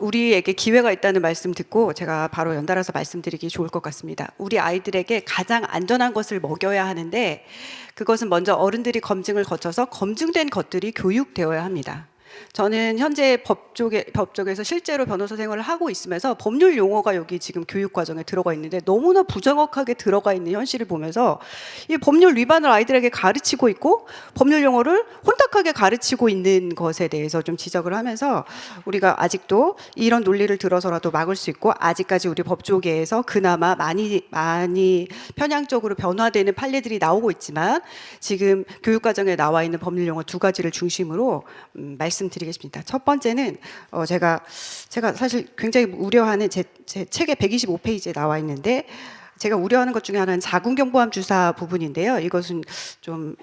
우리에게 기회가 있다는 말씀 듣고 제가 바로 연달아서 말씀드리기 좋을 것 같습니다. 우리 아이들에게 가장 안전한 것을 먹여야 하는데 그것은 먼저 어른들이 검증을 거쳐서 검증된 것들이 교육되어야 합니다. 저는 현재 법 쪽에서 실제로 변호사 생활을 하고 있으면서 법률 용어가 여기 지금 교육 과정에 들어가 있는데 너무나 부정확하게 들어가 있는 현실을 보면서 이 법률 위반을 아이들에게 가르치고 있고 법률 용어를 혼탁하게 가르치고 있는 것에 대해서 좀 지적을 하면서 우리가 아직도 이런 논리를 들어서라도 막을 수 있고 아직까지 우리 법조계에서 그나마 많이 편향적으로 변화되는 판례들이 나오고 있지만 지금 교육 과정에 나와 있는 법률 용어 두 가지를 중심으로 말씀드리겠습니다. 첫 번째는 제가 사실 굉장히 우려하는 제 책의 125페이지에 나와 있는데 제가 우려하는 것 중에 하나는 자궁경부암 주사 부분인데요. 이것은 좀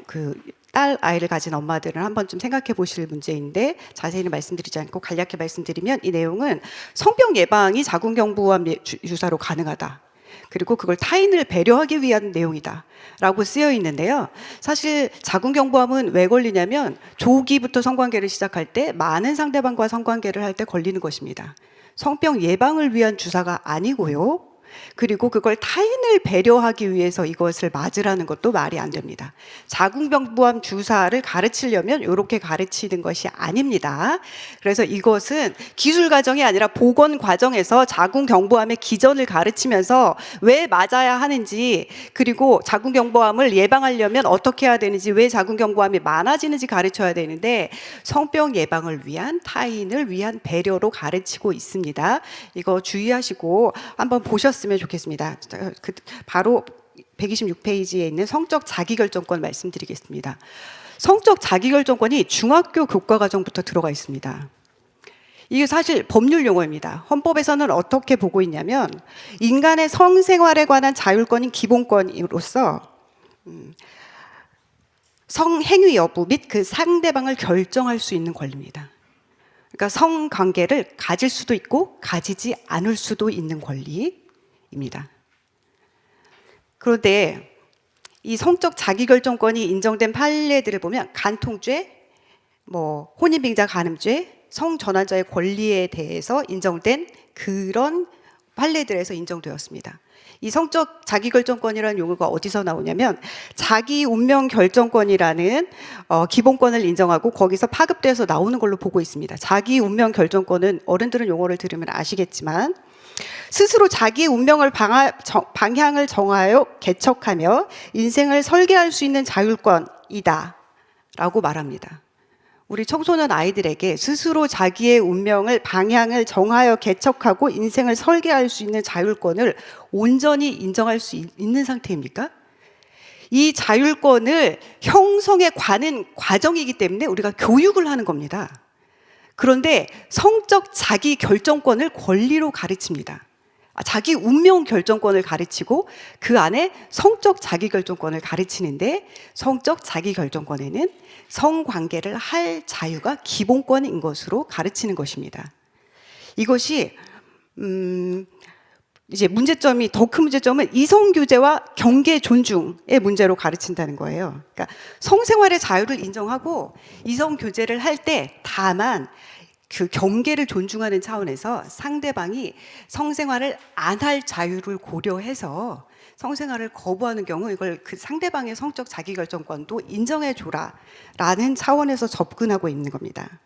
딸 아이를 가진 엄마들은 한 번쯤 생각해 보실 문제인데 자세히는 말씀드리지 않고 간략히 말씀드리면 이 내용은 성병 예방이 자궁경부암 주사로 가능하다. 그리고 그걸 타인을 배려하기 위한 내용이다 라고 쓰여 있는데요. 사실 자궁경부암은 왜 걸리냐면 조기부터 성관계를 시작할 때 많은 상대방과 성관계를 할 때 걸리는 것입니다. 성병 예방을 위한 주사가 아니고요. 그리고 그걸 타인을 배려하기 위해서 이것을 맞으라는 것도 말이 안 됩니다. 자궁경부암 주사를 가르치려면 이렇게 가르치는 것이 아닙니다. 그래서 이것은 기술 과정이 아니라 보건 과정에서 자궁경부암의 기전을 가르치면서 왜 맞아야 하는지 그리고 자궁경부암을 예방하려면 어떻게 해야 되는지 왜 자궁경부암이 많아지는지 가르쳐야 되는데 성병 예방을 위한 타인을 위한 배려로 가르치고 있습니다. 이거 주의하시고 한번 보셨으면 좋겠습니다. 바로 126페이지에 있는 성적 자기결정권 말씀드리겠습니다. 성적 자기결정권이 중학교 교과과정부터 들어가 있습니다. 이게 사실 법률 용어입니다. 헌법에서는 어떻게 보고 있냐면 인간의 성생활에 관한 자율권인 기본권으로서 성행위 여부 및 그 상대방을 결정할 수 있는 권리입니다. 그러니까 성관계를 가질 수도 있고 가지지 않을 수도 있는 권리입니다. 그런데 이 성적 자기결정권이 인정된 판례들을 보면 간통죄, 혼인빙자 간음죄, 성전환자의 권리에 대해서 인정된 그런 판례들에서 인정되었습니다. 이 성적 자기결정권이라는 용어가 어디서 나오냐면 자기 운명 결정권이라는 기본권을 인정하고 거기서 파급돼서 나오는 걸로 보고 있습니다. 자기 운명 결정권은 어른들은 용어를 들으면 아시겠지만 스스로 자기의 운명을 방향을 정하여 개척하며 인생을 설계할 수 있는 자율권이다 라고 말합니다. 우리 청소년 아이들에게 스스로 자기의 운명을 방향을 정하여 개척하고 인생을 설계할 수 있는 자율권을 온전히 인정할 수 있는 상태입니까? 이 자율권을 형성해 가는 과정이기 때문에 우리가 교육을 하는 겁니다. 그런데 성적 자기 결정권을 권리로 가르칩니다. 자기 운명 결정권을 가르치고 그 안에 성적 자기 결정권을 가르치는데 성적 자기 결정권에는 성관계를 할 자유가 기본권인 것으로 가르치는 것입니다. 이것이 이제 더 큰 문제점은 이성 규제와 경계 존중의 문제로 가르친다는 거예요. 그러니까 성생활의 자유를 인정하고 이성 규제를 할 때 다만 그 경계를 존중하는 차원에서 상대방이 성생활을 안 할 자유를 고려해서 성생활을 거부하는 경우 이걸 그 상대방의 성적 자기결정권도 인정해줘라 라는 차원에서 접근하고 있는 겁니다.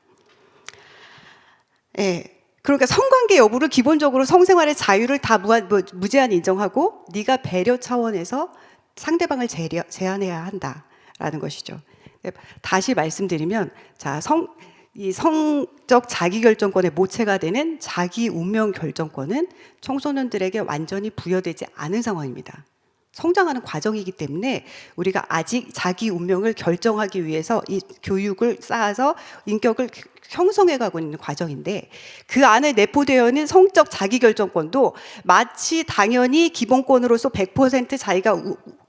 그러니까 성관계 여부를 기본적으로 성생활의 자유를 다 무제한 인정하고 네가 배려 차원에서 상대방을 제한해야 한다라는 것이죠. 다시 말씀드리면 이 성적 자기결정권의 모체가 되는 자기 운명 결정권은 청소년들에게 완전히 부여되지 않은 상황입니다. 성장하는 과정이기 때문에 우리가 아직 자기 운명을 결정하기 위해서 이 교육을 쌓아서 인격을 형성해 가고 있는 과정인데 그 안에 내포되어 있는 성적 자기결정권도 마치 당연히 기본권으로서 100% 자기가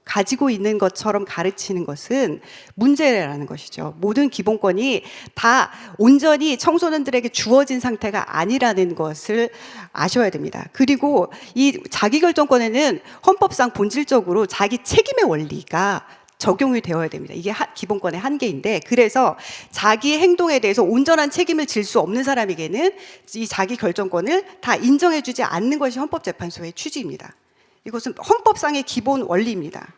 가지고 있는 것처럼 가르치는 것은 문제라는 것이죠. 모든 기본권이 다 온전히 청소년들에게 주어진 상태가 아니라는 것을 아셔야 됩니다. 그리고 이 자기결정권에는 헌법상 본질적으로 자기 책임의 원리가 적용이 되어야 됩니다. 이게 기본권의 한계인데, 그래서 자기 행동에 대해서 온전한 책임을 질 수 없는 사람에게는 이 자기 결정권을 다 인정해주지 않는 것이 헌법재판소의 취지입니다. 이것은 헌법상의 기본 원리입니다.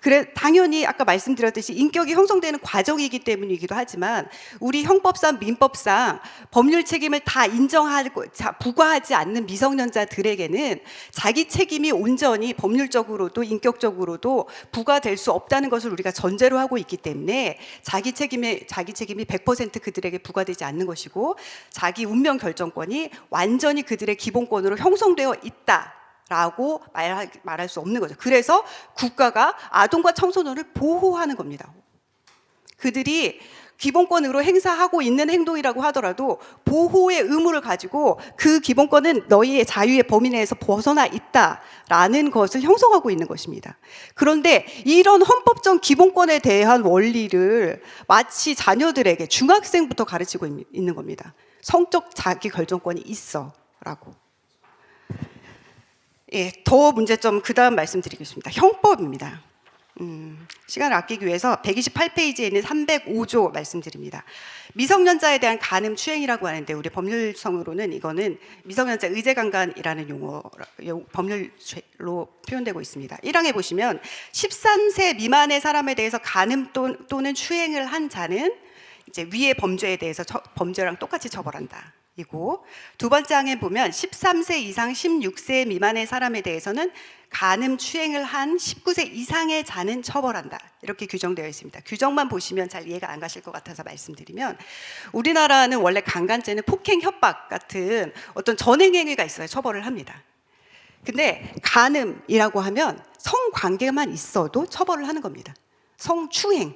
그래, 당연히 아까 말씀드렸듯이 인격이 형성되는 과정이기 때문이기도 하지만 우리 형법상, 민법상 법률 책임을 다 인정하고 부과하지 않는 미성년자들에게는 자기 책임이 온전히 법률적으로도 인격적으로도 부과될 수 없다는 것을 우리가 전제로 하고 있기 때문에 자기 책임이 100% 그들에게 부과되지 않는 것이고, 자기 운명 결정권이 완전히 그들의 기본권으로 형성되어 있다 라고 말할 수 없는 거죠. 그래서 국가가 아동과 청소년을 보호하는 겁니다. 그들이 기본권으로 행사하고 있는 행동이라고 하더라도 보호의 의무를 가지고 그 기본권은 너희의 자유의 범위 내에서 벗어나 있다라는 것을 형성하고 있는 것입니다. 그런데 이런 헌법적 기본권에 대한 원리를 마치 자녀들에게 중학생부터 가르치고 있는 겁니다. 성적 자기 결정권이 있어 라고. 예, 더 문제점 그 다음 말씀드리겠습니다. 형법입니다. 시간을 아끼기 위해서 128페이지에 있는 305조 말씀드립니다. 미성년자에 대한 간음 추행이라고 하는데 우리 법률성으로는 이거는 미성년자 의제강간이라는 용어 법률로 표현되고 있습니다. 1항에 보시면 13세 미만의 사람에 대해서 간음 또는 추행을 한 자는 이제 위의 범죄에 대해서 범죄랑 똑같이 처벌한다. 이고, 두 번째 항에 보면 13세 이상 16세 미만의 사람에 대해서는 간음 추행을 한 19세 이상의 자는 처벌한다. 이렇게 규정되어 있습니다. 규정만 보시면 잘 이해가 안 가실 것 같아서 말씀드리면, 우리나라는 원래 강간죄는 폭행, 협박 같은 어떤 전행행위가 있어야 처벌을 합니다. 근데 간음이라고 하면 성관계만 있어도 처벌을 하는 겁니다. 성추행,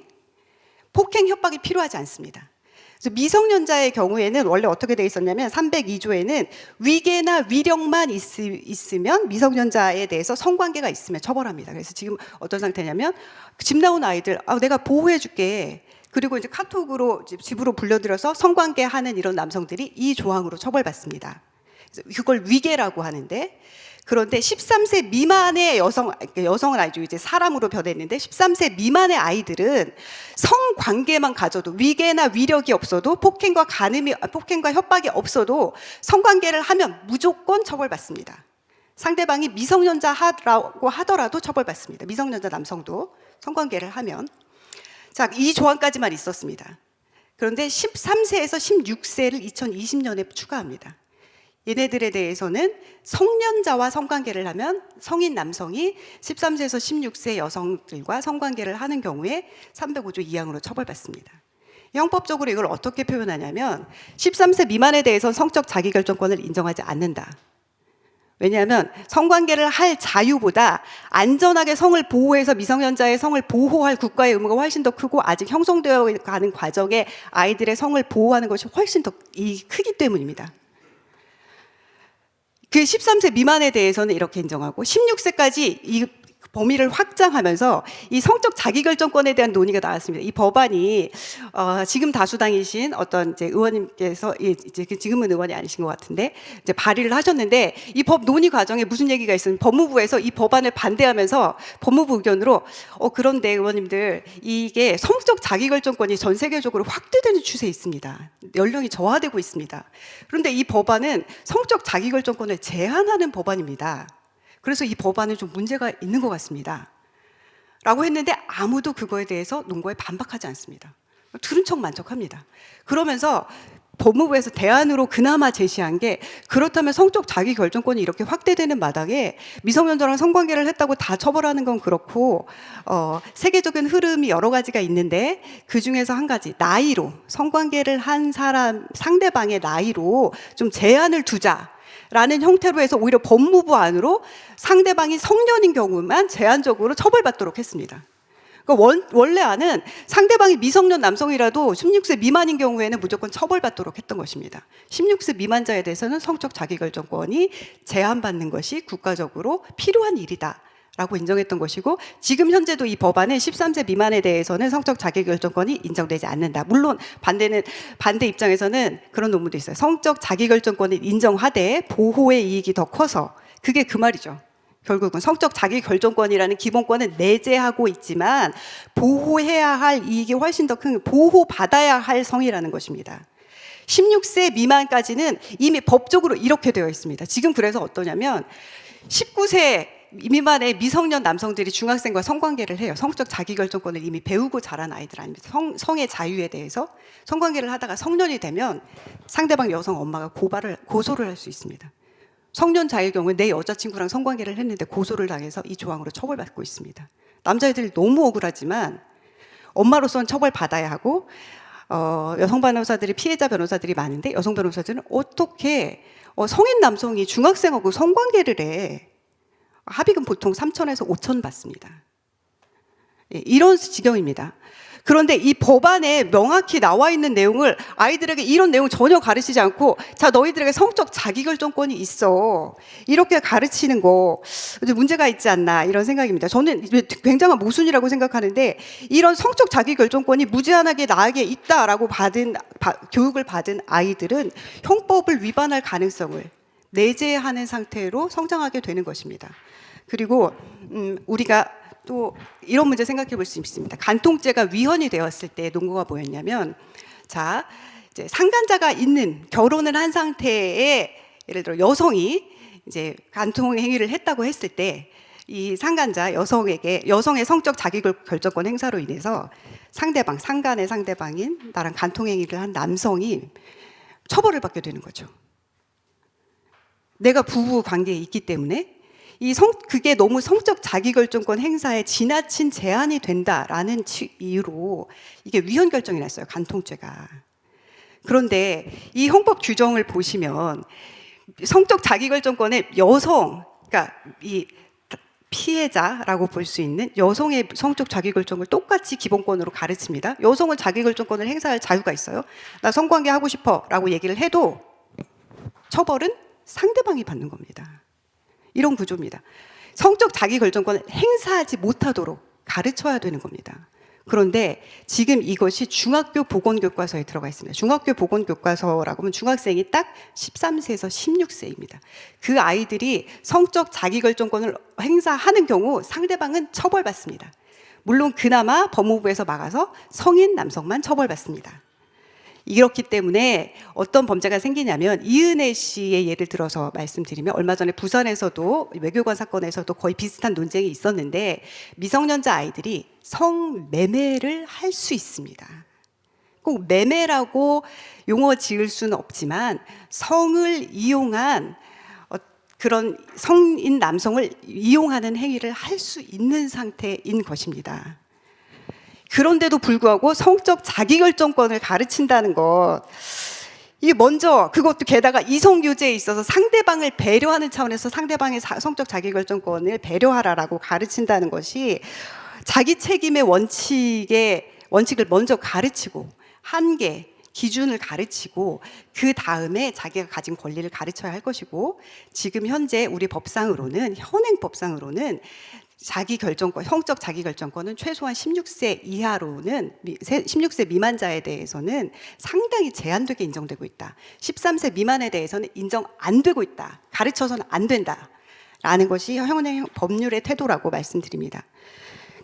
폭행, 협박이 필요하지 않습니다. 그래서 미성년자의 경우에는 원래 어떻게 되어 있었냐면 302조에는 위계나 위력만 있으면 미성년자에 대해서 성관계가 있으면 처벌합니다. 그래서 지금 어떤 상태냐면 집 나온 아이들 내가 보호해 줄게. 그리고 이제 카톡으로 집으로 불러들여서 성관계 하는 이런 남성들이 이 조항으로 처벌받습니다. 그래서 그걸 위계라고 하는데, 그런데 13세 미만의 여성은 아니죠. 이제 사람으로 변했는데 13세 미만의 아이들은 성관계만 가져도, 위계나 위력이 없어도, 폭행과 협박이 없어도 성관계를 하면 무조건 처벌받습니다. 상대방이 미성년자라고 하더라도 처벌받습니다. 미성년자 남성도 성관계를 하면. 자, 이 조항까지만 있었습니다. 그런데 13세에서 16세를 2020년에 추가합니다. 얘네들에 대해서는 성년자와 성관계를 하면 성인 남성이 13세에서 16세 여성들과 성관계를 하는 경우에 305조 2항으로 처벌받습니다. 형법적으로 이걸 어떻게 표현하냐면 13세 미만에 대해서는 성적 자기결정권을 인정하지 않는다. 왜냐하면 성관계를 할 자유보다 안전하게 성을 보호해서 미성년자의 성을 보호할 국가의 의무가 훨씬 더 크고, 아직 형성되어 가는 과정에 아이들의 성을 보호하는 것이 훨씬 더 크기 때문입니다. 그 13세 미만에 대해서는 이렇게 인정하고 16세까지 이 범위를 확장하면서 이 성적 자기결정권에 대한 논의가 나왔습니다. 이 법안이 지금 다수당이신 어떤 이제 의원님께서, 이제 지금은 의원이 아니신 것 같은데 이제 발의를 하셨는데, 이 법 논의 과정에 무슨 얘기가 있으면 법무부에서 이 법안을 반대하면서 법무부 의견으로 그런데 의원님들, 이게 성적 자기결정권이 전 세계적으로 확대되는 추세에 있습니다. 연령이 저하되고 있습니다. 그런데 이 법안은 성적 자기결정권을 제한하는 법안입니다. 그래서 이 법안은 좀 문제가 있는 것 같습니다. 라고 했는데 아무도 그거에 대해서 논거에 반박하지 않습니다. 들은 척 만척합니다. 그러면서 법무부에서 대안으로 그나마 제시한 게, 그렇다면 성적 자기결정권이 이렇게 확대되는 마당에 미성년자랑 성관계를 했다고 다 처벌하는 건 그렇고, 세계적인 흐름이 여러 가지가 있는데 그중에서 한 가지, 나이로, 성관계를 한 사람 상대방의 나이로 좀 제한을 두자 라는 형태로 해서 오히려 법무부 안으로 상대방이 성년인 경우만 제한적으로 처벌받도록 했습니다. 그러니까 원래 안은 상대방이 미성년 남성이라도 16세 미만인 경우에는 무조건 처벌받도록 했던 것입니다. 16세 미만자에 대해서는 성적 자기결정권이 제한받는 것이 국가적으로 필요한 일이다 라고 인정했던 것이고, 지금 현재도 이 법안은 13세 미만에 대해서는 성적 자기결정권이 인정되지 않는다. 물론 반대 입장에서는 그런 논문도 있어요. 성적 자기결정권을 인정하되 보호의 이익이 더 커서, 그게 그 말이죠. 결국은 성적 자기 결정권이라는 기본권은 내재하고 있지만 보호해야 할 이익이 훨씬 더 큰 보호받아야 할 성이라는 것입니다. 16세 미만까지는 이미 법적으로 이렇게 되어 있습니다. 지금 그래서 어떠냐면 19세 미만의 미성년 남성들이 중학생과 성관계를 해요. 성적 자기결정권을 이미 배우고 자란 아이들 아닙니다. 성의 자유에 대해서 성관계를 하다가 성년이 되면 상대방 여성 엄마가 고소를 할 수 있습니다. 성년자의 경우에 내 여자친구랑 성관계를 했는데 고소를 당해서 이 조항으로 처벌받고 있습니다. 남자애들이 너무 억울하지만 엄마로서는 처벌받아야 하고 여성 변호사들이 피해자 변호사들이 많은데 여성 변호사들은 어떻게 성인 남성이 중학생하고 성관계를 해. 합의금 보통 3,000에서 5,000 받습니다. 예, 이런 지경입니다. 그런데 이 법안에 명확히 나와 있는 내용을 아이들에게 이런 내용 전혀 가르치지 않고 자 너희들에게 성적 자기결정권이 있어 이렇게 가르치는 거 문제가 있지 않나 이런 생각입니다. 저는 굉장한 모순이라고 생각하는데 이런 성적 자기결정권이 무제한하게 나에게 있다라고 교육을 받은 아이들은 형법을 위반할 가능성을 내재하는 상태로 성장하게 되는 것입니다. 그리고 우리가 또 이런 문제 생각해 볼 수 있습니다. 간통죄가 위헌이 되었을 때 논거가 뭐였냐면, 자 이제 상간자가 있는 결혼을 한 상태에 예를 들어 여성이 이제 간통 행위를 했다고 했을 때 이 상간자 여성의 성적 자기결정권 행사로 인해서 상간의 상대방인 나랑 간통 행위를 한 남성이 처벌을 받게 되는 거죠. 내가 부부 관계에 있기 때문에 그게 너무 성적 자기결정권 행사에 지나친 제한이 된다라는 이유로 이게 위헌 결정이 났어요. 간통죄가. 그런데 이 형법 규정을 보시면 성적 자기결정권에 그러니까 이 피해자라고 볼 수 있는 여성의 성적 자기결정을 똑같이 기본권으로 가르칩니다. 여성은 자기결정권을 행사할 자유가 있어요. 나 성관계 하고 싶어 라고 얘기를 해도 처벌은 상대방이 받는 겁니다. 이런 구조입니다. 성적 자기결정권을 행사하지 못하도록 가르쳐야 되는 겁니다. 그런데 지금 이것이 중학교 보건교과서에 들어가 있습니다. 중학교 보건교과서라고 하면 중학생이 딱 13세에서 16세입니다. 그 아이들이 성적 자기결정권을 행사하는 경우 상대방은 처벌받습니다. 물론 그나마 법무부에서 막아서 성인 남성만 처벌받습니다. 이렇기 때문에 어떤 범죄가 생기냐면 이은혜 씨의 예를 들어서 말씀드리면 얼마 전에 부산에서도 외교관 사건에서도 거의 비슷한 논쟁이 있었는데 미성년자 아이들이 성매매를 할 수 있습니다. 꼭 매매라고 용어 지을 수는 없지만 성을 이용한 그런 성인 남성을 이용하는 행위를 할 수 있는 상태인 것입니다. 그런데도 불구하고 성적 자기결정권을 가르친다는 것, 이게 먼저 그것도 게다가 이성교제에 있어서 상대방을 배려하는 차원에서 상대방의 성적 자기결정권을 배려하라라고 가르친다는 것이 자기 책임의 원칙을 먼저 가르치고 한계, 기준을 가르치고 그 다음에 자기가 가진 권리를 가르쳐야 할 것이고 지금 현재 우리 법상으로는 현행 법상으로는 성적 자기결정권은 최소한 16세 이하로는 16세 미만자에 대해서는 상당히 제한되게 인정되고 있다. 13세 미만에 대해서는 인정 안 되고 있다. 가르쳐서는 안 된다라는 것이 현행 법률의 태도라고 말씀드립니다.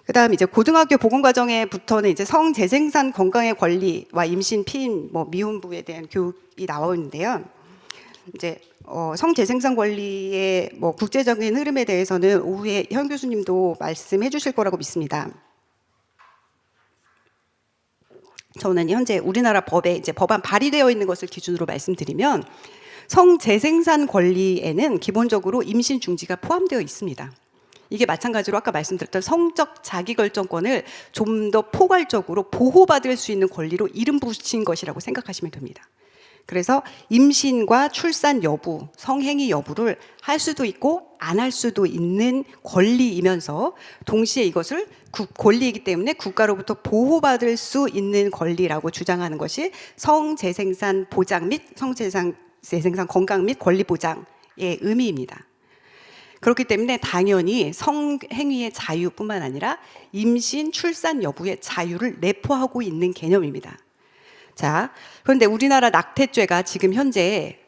그다음 이제 고등학교 보건과정에부터는 이제 성재생산 건강의 권리와 임신, 피임, 미혼부에 대한 교육이 나오는데요. 이제 성재생산 권리의 국제적인 흐름에 대해서는 오후에 현 교수님도 말씀해 주실 거라고 믿습니다. 저는 현재 우리나라 법에 이제 법안 발의되어 있는 것을 기준으로 말씀드리면 성재생산 권리에는 기본적으로 임신 중지가 포함되어 있습니다. 이게 마찬가지로 아까 말씀드렸던 성적 자기결정권을 좀 더 포괄적으로 보호받을 수 있는 권리로 이름 붙인 것이라고 생각하시면 됩니다. 그래서 임신과 출산 여부, 성행위 여부를 할 수도 있고 안 할 수도 있는 권리이면서 동시에 이것을 권리이기 때문에 국가로부터 보호받을 수 있는 권리라고 주장하는 것이 성재생산 보장 및 성재생산 건강 및 권리 보장의 의미입니다. 그렇기 때문에 당연히 성행위의 자유뿐만 아니라 임신, 출산 여부의 자유를 내포하고 있는 개념입니다. 자, 그런데 우리나라 낙태죄가 지금 현재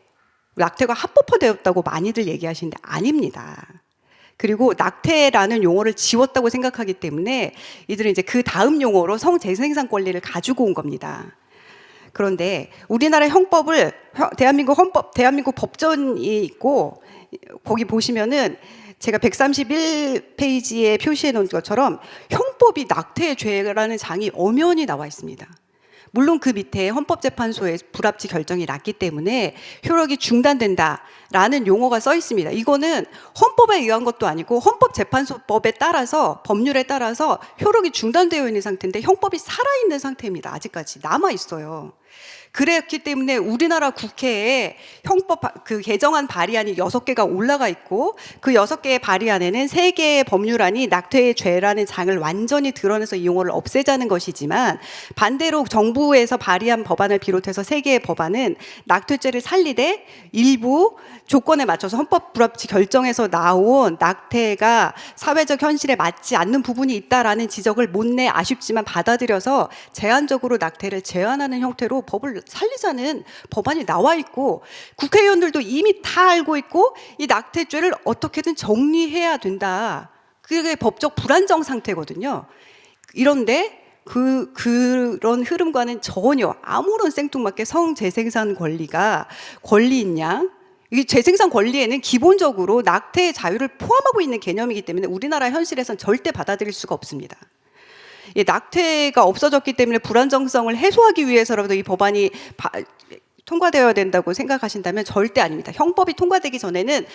낙태가 합법화되었다고 많이들 얘기하시는데 아닙니다. 그리고 낙태라는 용어를 지웠다고 생각하기 때문에 이들은 이제 그 다음 용어로 성재생산 권리를 가지고 온 겁니다. 그런데 우리나라 형법을 대한민국 법전이 있고 거기 보시면은 제가 131페이지에 표시해 놓은 것처럼 형법이 낙태의 죄라는 장이 엄연히 나와 있습니다. 물론 그 밑에 헌법재판소의 불합치 결정이 났기 때문에 효력이 중단된다라는 용어가 써 있습니다. 이거는 헌법에 의한 것도 아니고 헌법재판소법에 따라서 법률에 따라서 효력이 중단되어 있는 상태인데 형법이 살아있는 상태입니다. 아직까지 남아 있어요. 그랬기 때문에 우리나라 국회에 형법 그 개정안 발의안이 6개가 올라가 있고 그 6개의 발의안에는 3개의 법률안이 낙태의 죄라는 장을 완전히 드러내서 이 용어를 없애자는 것이지만 반대로 정부에서 발의한 법안을 비롯해서 3개의 법안은 낙태죄를 살리되 일부 조건에 맞춰서 헌법 불합치 결정에서 나온 낙태가 사회적 현실에 맞지 않는 부분이 있다라는 지적을 못내 아쉽지만 받아들여서 제한적으로 낙태를 제한하는 형태로 법을 살리자는 법안이 나와 있고 국회의원들도 이미 다 알고 있고 이 낙태죄를 어떻게든 정리해야 된다. 그게 법적 불안정 상태거든요. 이런데 그런 흐름과는 전혀 아무런 생뚱맞게 성재생산 권리 있냐? 이 재생산 권리에는 기본적으로 낙태의 자유를 포함하고 있는 개념이기 때문에 우리나라 현실에선 절대 받아들일 수가 없습니다. 낙태가 없어졌기 때문에 불안정성을 해소하기 위해서라도 이 법안이 통과되어야 된다고 생각하신다면 절대 아닙니다. 형법이 통과되기 전에는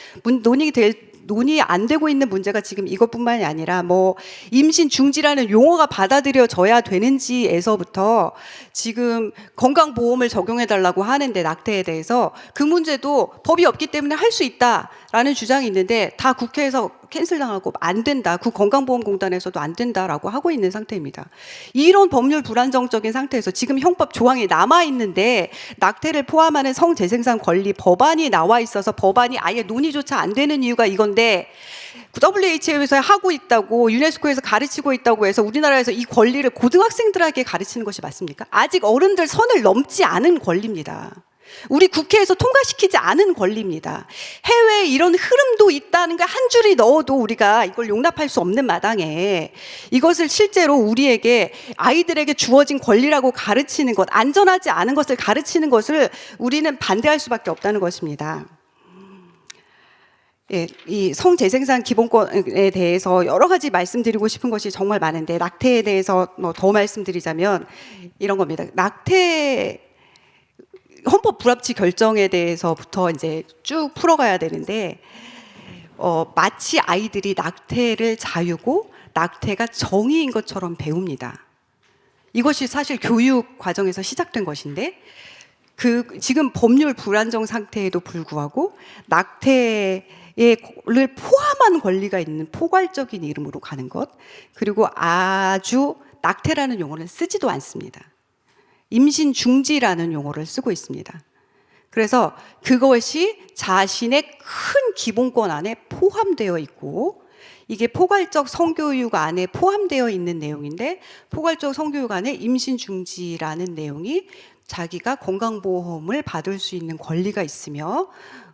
논의 안 되고 있는 문제가 지금 이것뿐만이 아니라 뭐 임신 중지라는 용어가 받아들여져야 되는지에서부터 지금 건강보험을 적용해 달라고 하는데 낙태에 대해서 그 문제도 법이 없기 때문에 할 수 있다라는 주장이 있는데 다 국회에서 캔슬당하고 안 된다. 국건강보험공단에서도 안 된다라고 하고 있는 상태입니다. 이런 법률 불안정적인 상태에서 지금 형법 조항이 남아 있는데 낙태를 포함하는 성재생산 권리 법안이 나와 있어서 법안이 아예 논의조차 안 되는 이유가 이건데 WHO에서 하고 있다고 유네스코에서 가르치고 있다고 해서 우리나라에서 이 권리를 고등학생들에게 가르치는 것이 맞습니까? 아직 어른들 선을 넘지 않은 권리입니다. 우리 국회에서 통과시키지 않은 권리입니다. 해외에 이런 흐름도 있다는 걸 한 줄이 넣어도 우리가 이걸 용납할 수 없는 마당에 이것을 실제로 우리에게 아이들에게 주어진 권리라고 가르치는 것, 안전하지 않은 것을 가르치는 것을 우리는 반대할 수밖에 없다는 것입니다. 이 성재생산 기본권에 대해서 여러 가지 말씀드리고 싶은 것이 정말 많은데 낙태에 대해서 더 말씀드리자면 이런 겁니다. 낙태 헌법 불합치 결정에 대해서부터 이제 쭉 풀어가야 되는데 마치 아이들이 낙태를 자유고 낙태가 정의인 것처럼 배웁니다. 이것이 사실 교육 과정에서 시작된 것인데 지금 법률 불안정 상태에도 불구하고 낙태를 포함한 권리가 있는 포괄적인 이름으로 가는 것, 그리고 아주 낙태라는 용어는 쓰지도 않습니다. 임신 중지라는 용어를 쓰고 있습니다. 그래서 그것이 자신의 큰 기본권 안에 포함되어 있고 이게 포괄적 성교육 안에 포함되어 있는 내용인데 포괄적 성교육 안에 임신 중지라는 내용이 자기가 건강보험을 받을 수 있는 권리가 있으며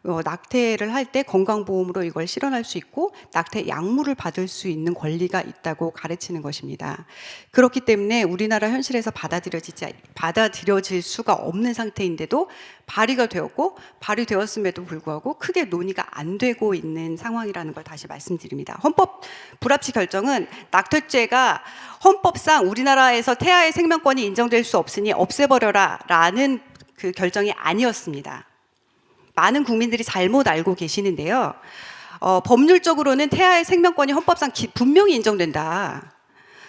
낙태를 할 때 건강보험으로 이걸 실현할 수 있고 낙태 약물을 받을 수 있는 권리가 있다고 가르치는 것입니다. 그렇기 때문에 우리나라 현실에서 받아들여질 수가 없는 상태인데도 발의가 되었고 발의되었음에도 불구하고 크게 논의가 안 되고 있는 상황이라는 걸 다시 말씀드립니다. 헌법 불합치 결정은 낙태죄가 헌법상 우리나라에서 태아의 생명권이 인정될 수 없으니 없애버려라 라는 그 결정이 아니었습니다. 많은 국민들이 잘못 알고 계시는데요. 법률적으로는 태아의 생명권이 헌법상 분명히 인정된다.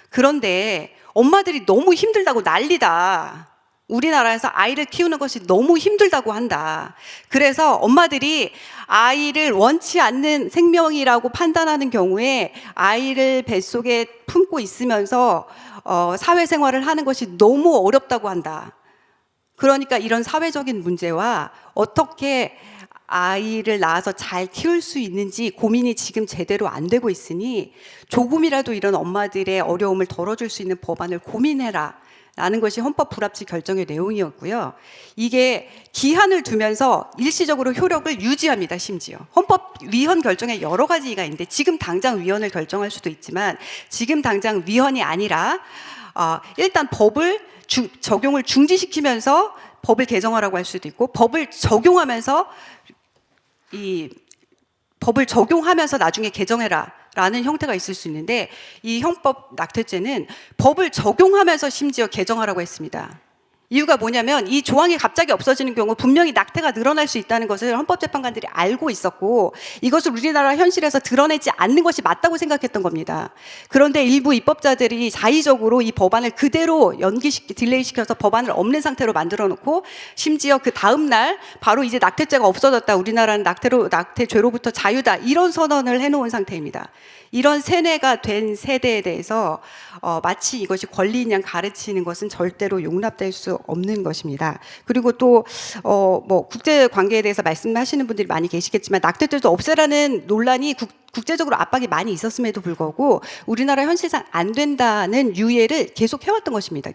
그런데 엄마들이 너무 힘들다고 난리다. 우리나라에서 아이를 키우는 것이 너무 힘들다고 한다. 그래서 엄마들이 아이를 원치 않는 생명이라고 판단하는 경우에 아이를 뱃속에 품고 있으면서 사회생활을 하는 것이 너무 어렵다고 한다. 그러니까 이런 사회적인 문제와 어떻게 아이를 낳아서 잘 키울 수 있는지 고민이 지금 제대로 안 되고 있으니 조금이라도 이런 엄마들의 어려움을 덜어줄 수 있는 법안을 고민해라 라는 것이 헌법 불합치 결정의 내용이었고요. 이게 기한을 두면서 일시적으로 효력을 유지합니다. 심지어 헌법 위헌 결정에 여러 가지가 있는데 지금 당장 위헌을 결정할 수도 있지만 지금 당장 위헌이 아니라 일단 법을 적용을 중지시키면서 법을 개정하라고 할 수도 있고 법을 적용하면서 나중에 개정해라 라는 형태가 있을 수 있는데 이 형법 낙태죄는 법을 적용하면서 심지어 개정하라고 했습니다. 이유가 뭐냐면 이 조항이 갑자기 없어지는 경우 분명히 낙태가 늘어날 수 있다는 것을 헌법재판관들이 알고 있었고 이것을 우리나라 현실에서 드러내지 않는 것이 맞다고 생각했던 겁니다. 그런데 일부 입법자들이 자의적으로 이 법안을 그대로 딜레이시켜서 법안을 없는 상태로 만들어 놓고 심지어 그 다음 날 바로 이제 낙태죄가 없어졌다. 우리나라는 낙태죄로부터 자유다. 이런 선언을 해놓은 상태입니다. 이런 세뇌가 된 세대에 대해서 마치 이것이 권리인 양 가르치는 것은 절대로 용납될 수 없는 것입니다. 그리고 또 뭐 국제 관계에 대해서 말씀하시는 분들이 많이 계시겠지만 낙태죄도 없애라는 논란이 국제적으로 압박이 많이 있었음에도 불구하고 우리나라 현실상 안 된다는 유예를 계속 해왔던 것입니다.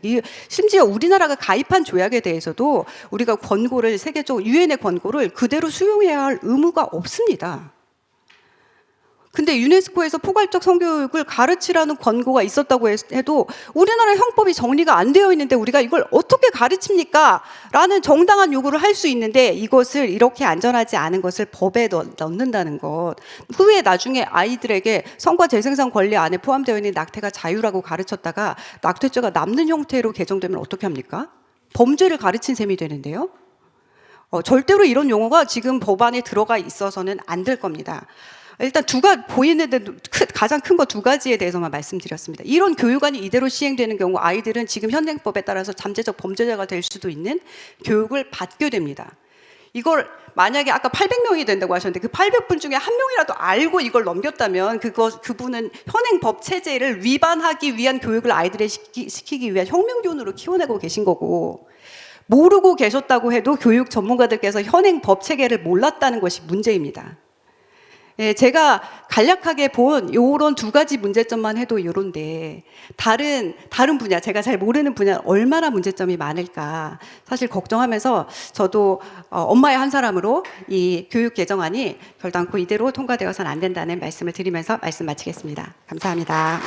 심지어 우리나라가 가입한 조약에 대해서도 우리가 권고를 세계적으로 유엔의 권고를 그대로 수용해야 할 의무가 없습니다. 근데 유네스코에서 포괄적 성교육을 가르치라는 권고가 있었다고 해도 우리나라 형법이 정리가 안 되어 있는데 우리가 이걸 어떻게 가르칩니까? 라는 정당한 요구를 할 수 있는데 이것을 이렇게 안전하지 않은 것을 법에 넣는다는 것. 후에 나중에 아이들에게 성과 재생산 권리 안에 포함되어 있는 낙태가 자유라고 가르쳤다가 낙태죄가 남는 형태로 개정되면 어떻게 합니까? 범죄를 가르친 셈이 되는데요. 절대로 이런 용어가 지금 법안에 들어가 있어서는 안 될 겁니다. 일단 보이는데 가장 큰 거 두 가지에 대해서만 말씀드렸습니다. 이런 교육안이 이대로 시행되는 경우 아이들은 지금 현행법에 따라서 잠재적 범죄자가 될 수도 있는 교육을 받게 됩니다. 이걸 만약에 아까 800명이 된다고 하셨는데 그 800분 중에 한 명이라도 알고 이걸 넘겼다면 그분은 현행법 체제를 위반하기 위한 교육을 아이들에 시키기 위한 혁명교훈으로 키워내고 계신 거고 모르고 계셨다고 해도 교육 전문가들께서 현행법 체계를 몰랐다는 것이 문제입니다. 예, 제가 간략하게 본 요런 두 가지 문제점만 해도 요런데 다른 분야, 제가 잘 모르는 분야 얼마나 문제점이 많을까 사실 걱정하면서 저도 엄마의 한 사람으로 이 교육 개정안이 결단코 이대로 통과되어서는 안 된다는 말씀을 드리면서 말씀 마치겠습니다. 감사합니다.